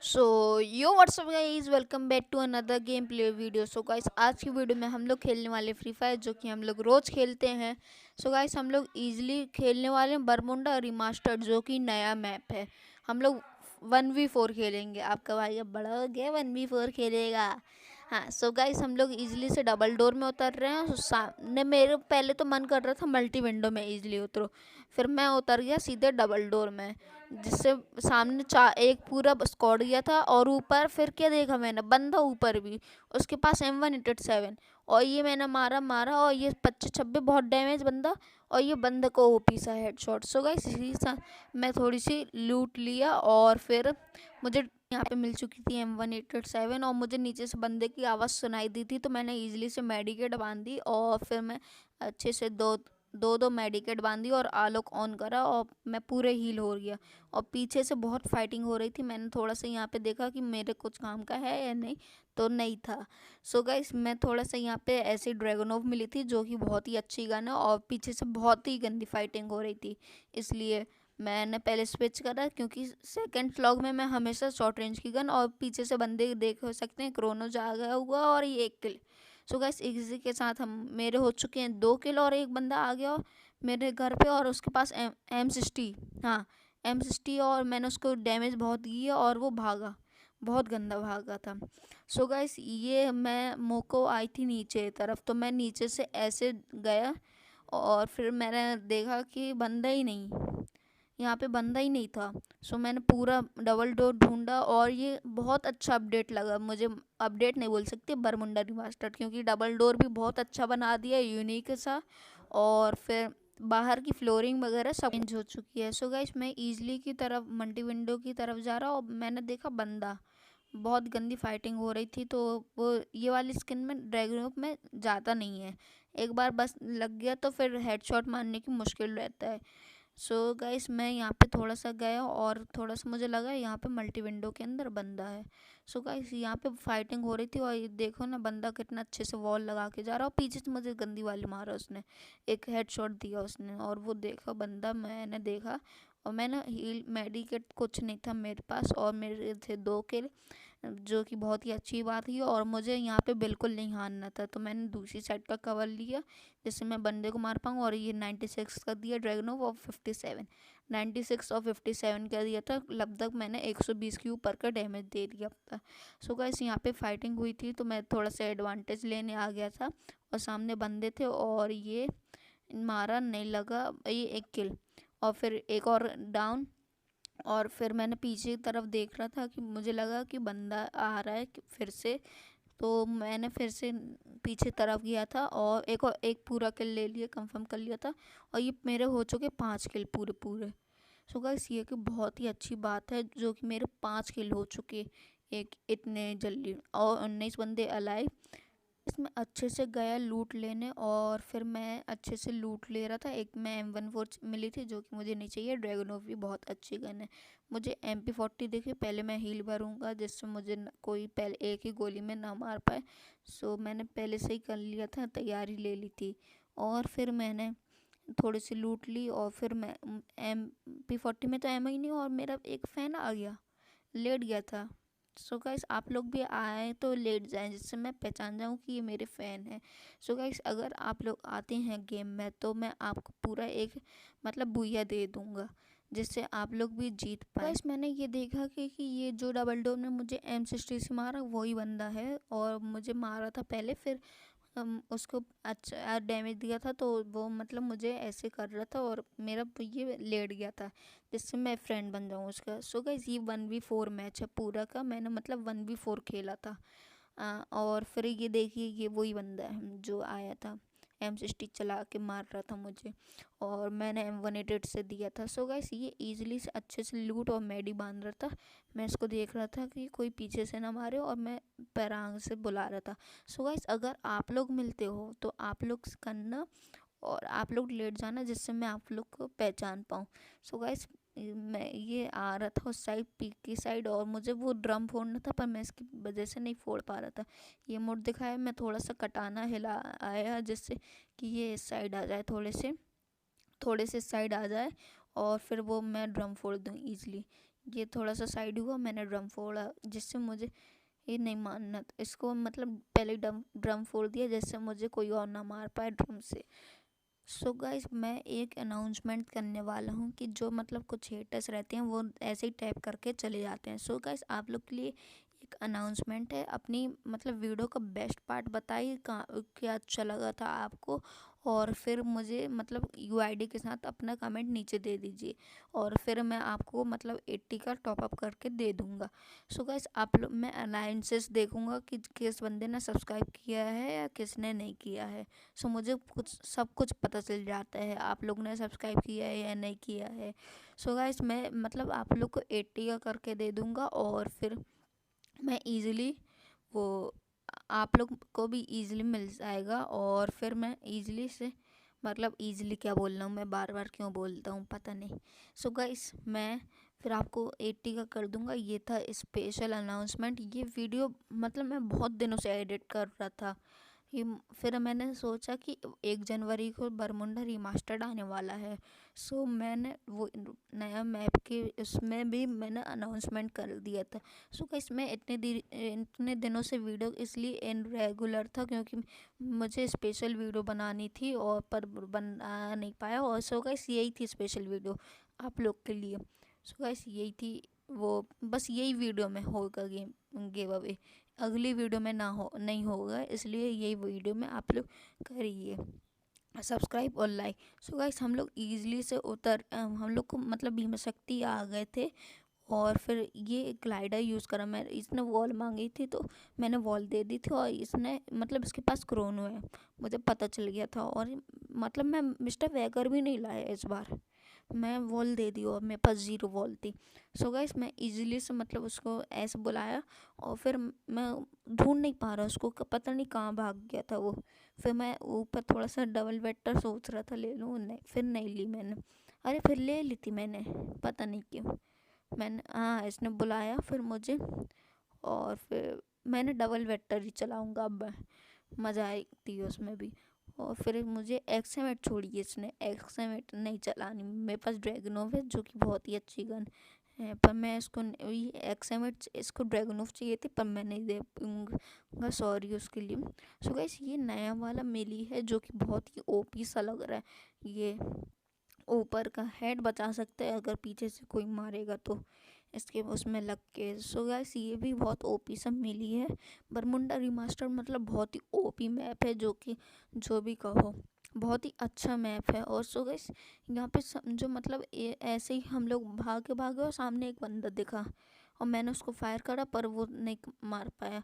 So yo what's up guys, welcome back to another game play video. So guys, आज की video में हम लोग खेलने वाले फ्री फायर, जो कि हम लोग रोज़ खेलते हैं। सो गाइस, हम लोग इजीली खेलने वाले हैं बरमुंडा रिमास्टर्ड, जो कि नया मैप है। हम लोग 1v4 खेलेंगे। आपका भाई अब बड़ा हो गया, 1v4 खेलेगा। हाँ, सो गाइस, हम लोग इजीली से डबल डोर में उतर रहे हैं। सामने मेरे पहले तो मन कर रहा था मल्टी विंडो में इजीली उतरो, फिर मैं उतर गया सीधे डबल डोर में, जिससे सामने एक पूरा स्क्वाड गया था। और ऊपर फिर क्या देखा मैंने, बंदा ऊपर भी, उसके पास M187। और ये मैंने मारा मारा, और ये 25-26 बहुत डैमेज बंदा। और ये बंदे को ओपी सा हेडशॉट। सो गाइस, इसी साथ मैं थोड़ी सी लूट लिया, और फिर मुझे यहाँ पे मिल चुकी थी M187। और मुझे नीचे से बंदे की आवाज़ सुनाई दी थी, तो मैंने ईजिली से मेडिकेट बांध दी, और फिर मैं अच्छे से दो दो दो मेडिकेट बांधी और आलोक ऑन करा, और मैं पूरे हील हो गया। और पीछे से बहुत फाइटिंग हो रही थी। मैंने थोड़ा सा यहाँ पे देखा कि मेरे कुछ काम का है या नहीं, तो नहीं था। सो गाइस, मैं थोड़ा सा यहाँ पे ऐसी ड्रैगनोव मिली थी, जो कि बहुत ही अच्छी गन है, और पीछे से बहुत ही गंदी फाइटिंग हो रही थी। इसलिए मैंने पहले स्विच करा, क्योंकि सेकंड फ्लॉग में मैं हमेशा शॉर्ट रेंज की गन, और पीछे से बंदे देख सकते हैं, क्रोनो जा गया हुआ, और ये एक किल। सो गाइस, इसी के साथ हम मेरे हो चुके हैं 2 किल, और एक बंदा आ गया मेरे घर पे, और उसके पास M60। हाँ, M60, और मैंने उसको डैमेज बहुत दिया, और वो भागा, बहुत गंदा भागा था। सो गाइस, ये मैं मोको आई थी नीचे तरफ, तो मैं नीचे से ऐसे गया, और फिर मैंने देखा कि बंदा ही नहीं, यहाँ पे बंदा ही नहीं था। सो मैंने पूरा डबल डोर ढूंढा, और ये बहुत अच्छा अपडेट लगा मुझे। अपडेट नहीं बोल सकते, बरमुंडा रिमास्टर्ड, क्योंकि डबल डोर भी बहुत अच्छा बना दिया, यूनिक सा। और फिर बाहर की फ्लोरिंग वगैरह सब चेंज हो चुकी है। सो गाइस, मैं ईजली की तरफ, मल्टी विंडो की तरफ जा रहा, और मैंने देखा बंदा, बहुत गंदी फाइटिंग हो रही थी। तो वो ये वाली स्किन में ड्रैगन में जाता नहीं है, एक बार बस लग गया तो फिर हेडशॉट मारने की मुश्किल रहता है। सो गाइस, मैं यहाँ पे थोड़ा सा गया, और थोड़ा सा मुझे लगा यहाँ पे मल्टी विंडो के अंदर बंदा है। सो गाइस, यहाँ पे फाइटिंग हो रही थी, और ये देखो ना, बंदा कितना अच्छे से वॉल लगा के जा रहा, और पीछे से मुझे गंदी वाली मारा उसने, एक हेडशॉट दिया उसने। और वो देखा बंदा, मैंने देखा, और मैंने हील मेडिकेट कुछ नहीं था मेरे पास, और मेरे थे 2 किल, जो कि बहुत ही अच्छी बात थी। और मुझे यहाँ पे बिल्कुल नहीं हारना था, तो मैंने दूसरी साइड का कवर लिया, जिससे मैं बंदे को मार पाऊँ। और ये 96 का दिया ड्रैगनोव, और 57, 96 और 57 का दिया था। लगभग मैंने 120 के ऊपर का डैमेज दे दिया था। सो गाइस, यहाँ पे फाइटिंग हुई थी, तो मैं थोड़ा सा एडवांटेज लेने आ गया था, और सामने बंदे थे, और ये मारा नहीं लगा, ये एक किल, और फिर एक और डाउन। और फिर मैंने पीछे की तरफ देख रहा था, कि मुझे लगा कि बंदा आ रहा है फिर से, तो मैंने फिर से पीछे तरफ गया था, और एक पूरा किल ले लिया, कंफर्म कर लिया था। और ये मेरे हो चुके 5 किल पूरे पूरे। सो गाइस, ये कि बहुत ही अच्छी बात है, जो कि मेरे 5 किल हो चुके एक इतने जल्दी, और 19 बंदे अलाइव। इसमें अच्छे से गया लूट लेने, और फिर मैं अच्छे से लूट ले रहा था। एक मैं M14 मिली थी, जो कि मुझे नहीं चाहिए। ड्रैगनोव भी बहुत अच्छी गन है। मुझे MP40 देखिए, पहले मैं हील भरूंगा, जिससे मुझे कोई पहले एक ही गोली में ना मार पाए। सो मैंने पहले से ही कर लिया था, तैयारी ले ली थी। और फिर मैंने थोड़ी सी लूट ली, और फिर मैं MP40 में तो एम ही नहीं, और मेरा एक फ़ैन आ गया, लेट गया था। सो गाइस, आप लोग भी आए तो लेट जाएं, जिससे मैं पहचान जाऊं कि ये मेरे फ़ैन हैं। सो गाइस, अगर आप लोग आते हैं गेम में, तो मैं आपको पूरा एक मतलब बुया दे दूंगा, जिससे आप लोग भी जीत पाए। गाइस, मैंने ये देखा कि ये जो डबल डोर में मुझे M60 से मारा, वही बंदा है, और मुझे मारा था पहले, फिर उसको अच्छा डैमेज दिया था, तो वो मतलब मुझे ऐसे कर रहा था, और मेरा ये लेट गया था, जिससे मैं फ्रेंड बन जाऊँ उसका। सो गाइस, ये 1v4 मैच है पूरा का, मैंने मतलब 1v4 खेला था। और फिर ये देखिए, ये वही बंदा है जो आया था, M60 चला के मार रहा था मुझे, और मैंने M188 से दिया था। सो गाइस, ये इजीली से अच्छे से लूट और मेडी बांध रहा था। मैं इसको देख रहा था कि कोई पीछे से ना मारे, और मैं पैरांग से बुला रहा था। सो गाइस, अगर आप लोग मिलते हो, तो आप लोग करना, और आप लोग लेट जाना, जिससे मैं आप लोग को पहचान पाऊँ। सो गाइस, मैं ये आ रहा था उस साइड, पीक की साइड, और मुझे वो ड्रम फोड़ना था, पर मैं इसकी वजह से नहीं फोड़ पा रहा था। ये मोड दिखाया, मैं थोड़ा सा कटाना हिला आया, जिससे कि ये इस साइड आ जाए, थोड़े से साइड आ जाए, और फिर वो मैं ड्रम फोड़ दूँ ईजिली। ये थोड़ा सा साइड हुआ, मैंने ड्रम फोड़ा जिससे मुझे ये नहीं मानना था इसको, मतलब पहले ड्रम ड्रम फोड़ दिया जिससे मुझे कोई और ना मार पाए ड्रम से। सो गाइस मैं एक अनाउंसमेंट करने वाला हूँ कि जो मतलब कुछ हेटर्स रहते हैं वो ऐसे ही टैप करके चले जाते हैं। सो गाइस आप लोग के लिए एक अनाउंसमेंट है, अपनी मतलब वीडियो का बेस्ट पार्ट बताइए, क्या अच्छा लगा था आपको, और फिर मुझे मतलब यूआईडी के साथ अपना कमेंट नीचे दे दीजिए और फिर मैं आपको मतलब 80 का टॉपअप करके दे दूँगा। सो गाइस आप लोग, मैं अलाइंसेस देखूँगा कि किस बंदे ने सब्सक्राइब किया है या किसने नहीं किया है। सो मुझे कुछ सब कुछ पता चल जाता है आप लोग ने सब्सक्राइब किया है या नहीं किया है। सो गाइस मैं मतलब आप लोग को 80 का करके दे दूँगा और फिर मैं ईज़िली वो आप लोग को भी ईज़िली मिल जाएगा और फिर मैं ईज़िली से मतलब ईज़िली क्या बोल रहा हूँ मैं, बार बार क्यों बोलता हूँ पता नहीं। सो गाइस मैं फिर आपको 80 का कर दूँगा। ये था स्पेशल अनाउंसमेंट। ये वीडियो मतलब मैं बहुत दिनों से एडिट कर रहा था ये, फिर मैंने सोचा कि 1 जनवरी को बरमुंडा रिमास्टर्ड आने वाला है। सो मैंने वो नया मैप के उसमें भी मैंने अनाउंसमेंट कर दिया था। सो गाइस मैं इतने दिनों से वीडियो इसलिए इनरेगुलर था क्योंकि मुझे स्पेशल वीडियो बनानी थी और पर बना नहीं पाया। और सो गाइस यही थी स्पेशल वीडियो आप लोग के लिए। सो गाइस यही थी वो, बस यही वीडियो में होगा गिव अवे, अगली वीडियो में ना हो नहीं होगा, इसलिए यही वीडियो में आप लोग करिए सब्सक्राइब और लाइक। सो गाइस हम लोग ईजिली से हम लोग को मतलब भीम शक्ति आ गए थे और फिर ये ग्लाइडर यूज़ करा। मैं इसने वॉल मांगी थी तो मैंने वॉल दे दी थी और इसने मतलब इसके पास क्रोनो है, मुझे पता चल गया था। और मतलब मैं मिस्टर वैगर भी नहीं लाया इस बार, मैं वॉल दे दी और मेरे पास 0 वॉल थी। सो गाइस मैं इजीली से मतलब उसको ऐसे बुलाया और फिर मैं ढूंढ नहीं पा रहा उसको, पता नहीं कहाँ भाग गया था वो। फिर मैं ऊपर थोड़ा सा डबल बेटर सोच रहा था ले लूँ, नहीं फिर नहीं ली मैंने। अरे फिर ले ली थी मैंने, पता नहीं क्यों। मैंने हाँ इसने बुलाया फिर मुझे और फिर मैंने डबल वेक्टर ही चलाऊँगा अब मैं, मज़ा आती उसमें भी। और फिर मुझे एक्सएमेट छोड़िए, इसने एक्सएमेट नहीं चलानी, मेरे पास ड्रैगनोव है जो कि बहुत ही अच्छी गन है, पर मैं इसको एक्सएमेट इसको ड्रैगनोव चाहिए थी पर मैं नहीं दे पाऊँगा, सॉरी उसके लिए। सो गाइस ये नया वाला मिली है जो कि बहुत ही ओपी सा लग रहा है। ये ऊपर का हेड बचा सकते हैं अगर पीछे से कोई मारेगा तो इसके उसमें लग के। सो गाइस ये भी बहुत ओपी सब मिली है। बरमुंडा रिमास्टर मतलब बहुत ही ओपी मैप है जो कि जो भी कहो बहुत ही अच्छा मैप है। और सो गाइस यहाँ पे समझो मतलब ऐसे ही हम लोग भागे भागे और सामने एक बंदा दिखा और मैंने उसको फायर करा पर वो नहीं मार पाया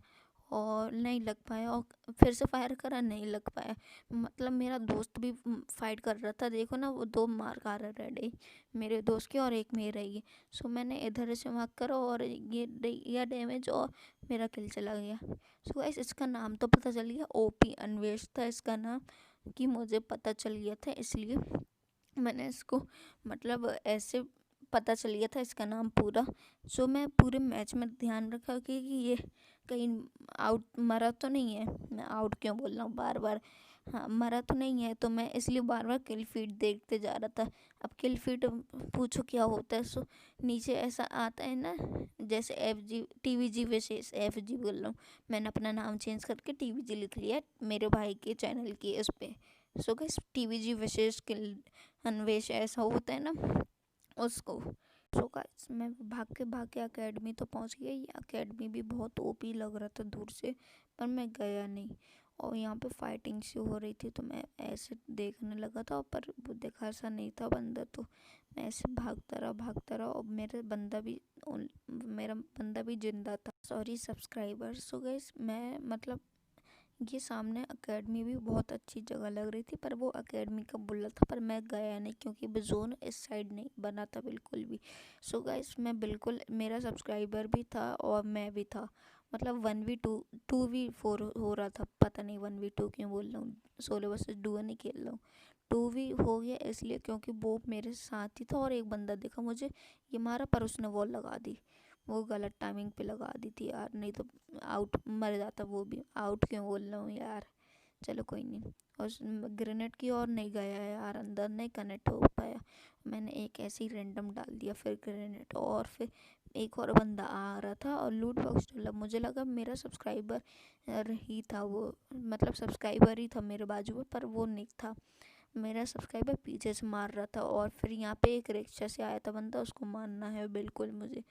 और नहीं लग पाया, और फिर से फायर करा नहीं लग पाया। मतलब मेरा दोस्त भी फाइट कर रहा था, देखो ना वो 2 मार खा रहा रेडी, मेरे दोस्त की और एक मेरा ही। सो मैंने इधर से भाग करा और ये दिया डैमेज और मेरा किल चला गया। सो गाइस इसका नाम तो पता चल गया, ओपी अन्वेष था इसका नाम, कि मुझे पता चल गया था इसलिए मैंने इसको मतलब ऐसे पता चल गया था इसका नाम पूरा। सो मैं पूरे मैच में ध्यान रखा कि ये कहीं आउट मरा तो नहीं है, मैं आउट क्यों बोल रहा हूँ बार बार, हाँ मरा तो नहीं है, तो मैं इसलिए बार बार किल फीड देखते जा रहा था। अब किल फीड पूछो क्या होता है। सो नीचे ऐसा आता है ना जैसे TVG विशेष, FG बोल रहा हूँ, मैंने अपना नाम चेंज करके TVG लिख लिया मेरे भाई के चैनल की इस पे। सो गाइस TVG विशेष किल अन्वेष ऐसा होता है ना उसको। सो गाइस मैं भाग के अकेडमी तो पहुंच गया। ये अकेडमी भी बहुत ओपी लग रहा था दूर से पर मैं गया नहीं, और यहाँ पे फाइटिंग सी हो रही थी तो मैं ऐसे देखने लगा था पर वो देखा सा नहीं था बंदा, तो मैं ऐसे भागता रहा और मेरा बंदा भी जिंदा था, सॉरी सब्सक्राइबर। सो गाइस मैं मतलब ये सामने अकेडमी भी बहुत अच्छी जगह लग रही थी पर वो अकेडमी का बुला था पर मैं गया नहीं क्योंकि वो जोन इस साइड नहीं बना था बिल्कुल भी। सो गाइस मैं बिल्कुल, मेरा सब्सक्राइबर भी था और मैं भी था, मतलब 1v2 2v4 हो रहा था, पता नहीं 1v2 क्यों बोल रहा हूँ, सोलो वर्सेस डुओ नहीं खेल रहा हूँ। 2v हो गया इसलिए क्योंकि वो मेरे साथ ही था और एक बंदा देखा मुझे, ये मारा पर उसने वॉल लगा दी, वो गलत टाइमिंग पे लगा दी थी यार, नहीं तो आउट मर जाता, वो भी आउट क्यों बोल रहा हूँ यार, चलो कोई नहीं। और ग्रेनेड की और नहीं गया है यार, अंदर नहीं कनेक्ट हो पाया। मैंने एक ऐसे ही रैंडम डाल दिया फिर ग्रेनेड, और फिर एक और बंदा आ रहा था और लूट बॉक्स डाला। मुझे लगा मेरा सब्सक्राइबर ही था वो, मतलब सब्सक्राइबर ही था मेरे बाजू में, पर वो नहीं था। मेरा सब्सक्राइबर पीछे से मार रहा था। और फिर यहाँ पे एक रिक्शा से आया था बंदा, उसको मारना है बिल्कुल मुझे,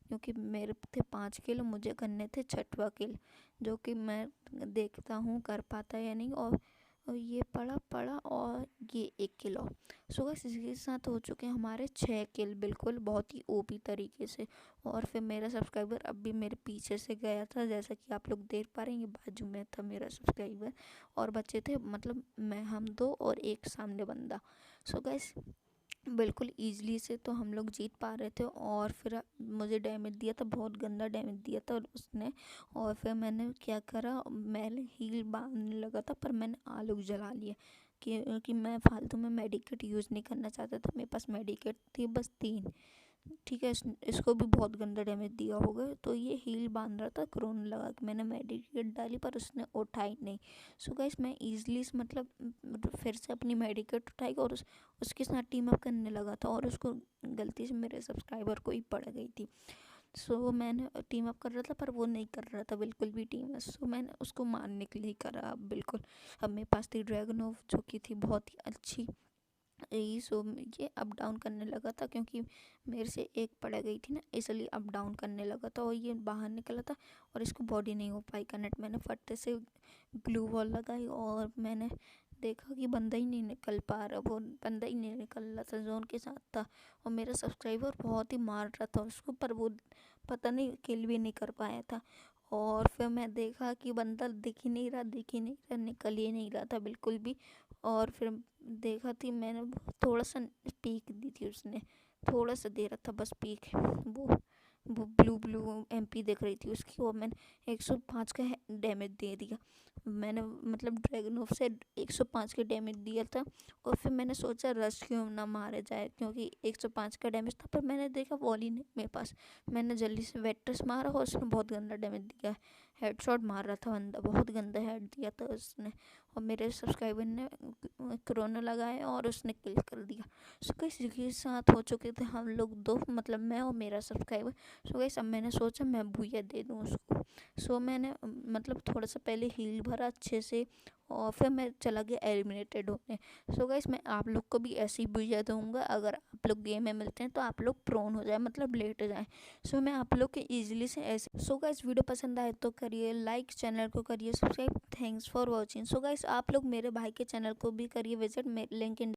क्योंकि मेरे थे 5 किल, मुझे करने थे 6वां किल, जो कि मैं देखता हूँ कर पाता या नहीं। और ये पड़ा और ये 1 किल। और सो गाइस इसके साथ हो चुके हैं हमारे 6 किल, बिल्कुल बहुत ही ओपी तरीके से। और फिर मेरा सब्सक्राइबर अब भी मेरे पीछे से गया था, जैसा कि आप लोग देख पा रहे हैं, ये बाजू में था मेरा सब्सक्राइबर। और बच्चे थे मतलब मैं, हम दो और एक सामने बंदा। सो गाइस बिल्कुल ईज़िली से तो हम लोग जीत पा रहे थे। और फिर मुझे डैमेज दिया था, बहुत गंदा डैमेज दिया था उसने। और फिर मैंने क्या करा, मैंने हील बांधने लगा था, पर मैंने आलू जला लिया कि मैं फालतू में मेडिकेट यूज़ नहीं करना चाहता था। मेरे पास मेडिकेट थी बस 3। ठीक है, इसको भी बहुत गंदा डैमेज दिया होगा। तो ये हील बांध रहा था, क्रोन लगा के मैंने मेडिकेट डाली, पर उसने उठाई नहीं। सो गाइस मैं ईजिली से मतलब फिर से अपनी मेडिकेट उठाई और उसके साथ टीम अप करने लगा था, और उसको गलती से मेरे सब्सक्राइबर को ही पड़ गई थी। सो मैंने टीम अप कर रहा था, पर वो नहीं कर रहा था बिल्कुल भी टीम। सो मैंने उसको मारने के लिए करा। अब बिल्कुल अब मेरे पास थी ड्रैगन जो कि थी बहुत ही अच्छी। यही सो ये अप डाउन करने लगा था, क्योंकि मेरे से एक पड़ गई थी ना, इसलिए अप डाउन करने लगा था। और ये बाहर निकला था और इसको बॉडी नहीं हो पाई कनेक्ट। मैंने फट्टे से ग्लू वॉल लगाई और मैंने देखा कि बंदा ही नहीं निकल पा रहा, वो बंदा ही नहीं निकल रहा था, जोन के साथ था। और मेरा सब्सक्राइबर बहुत ही मार रहा था उसको, पर वो पता नहीं किल भी नहीं कर पाया था। और फिर मैं देखा कि बंदा दिख ही नहीं रहा, निकल ही नहीं रहा था बिल्कुल भी। और फिर देखा थी मैंने, थोड़ा सा पीक दी थी उसने, थोड़ा सा दे रहा था बस पीक। वो ब्लू ब्लू एमपी दिख रही थी उसकी, और मैंने 105 का डैमेज दे दिया। मैंने मतलब ड्रैगन से 105 का डैमेज दिया था। और फिर मैंने सोचा रश क्यों ना मारे जाए, क्योंकि 105 का डैमेज था, पर मैंने देखा वॉल ही नहीं मेरे पास। मैंने जल्दी से वेट्रस मारा और उसने बहुत गंदा डैमेज दिया। हेडशॉट मार रहा था बंदा, बहुत गंदा हेड दिया था उसने। और मेरे सब्सक्राइबर ने कोरोना लगाया और उसने किल कर दिया। सो गाइस के साथ हो चुके थे हम लोग दो, मतलब मैं और मेरा सब्सक्राइबर। सो गाइस अब मैंने सोचा मैं भूया दे दूँ उसको। सो मैंने मतलब थोड़ा सा पहले हील भरा अच्छे से, और फिर मैं चला गया एलिमिनेटेड होने। सो गाइस मैं आप लोग को भी ऐसे ही भूया दूँगा, अगर आप लोग गेम में मिलते हैं तो आप लोग प्रोन हो जाए, मतलब लेट जाए। सो मैं आप लोग के ईजिली से ऐसे। सो गाइस वीडियो पसंद आए तो करिए लाइक, चैनल को करिए subscribe. Thanks for watching. So guys आप लोग मेरे भाई के चैनल को भी करिए विजिट, लिंक इन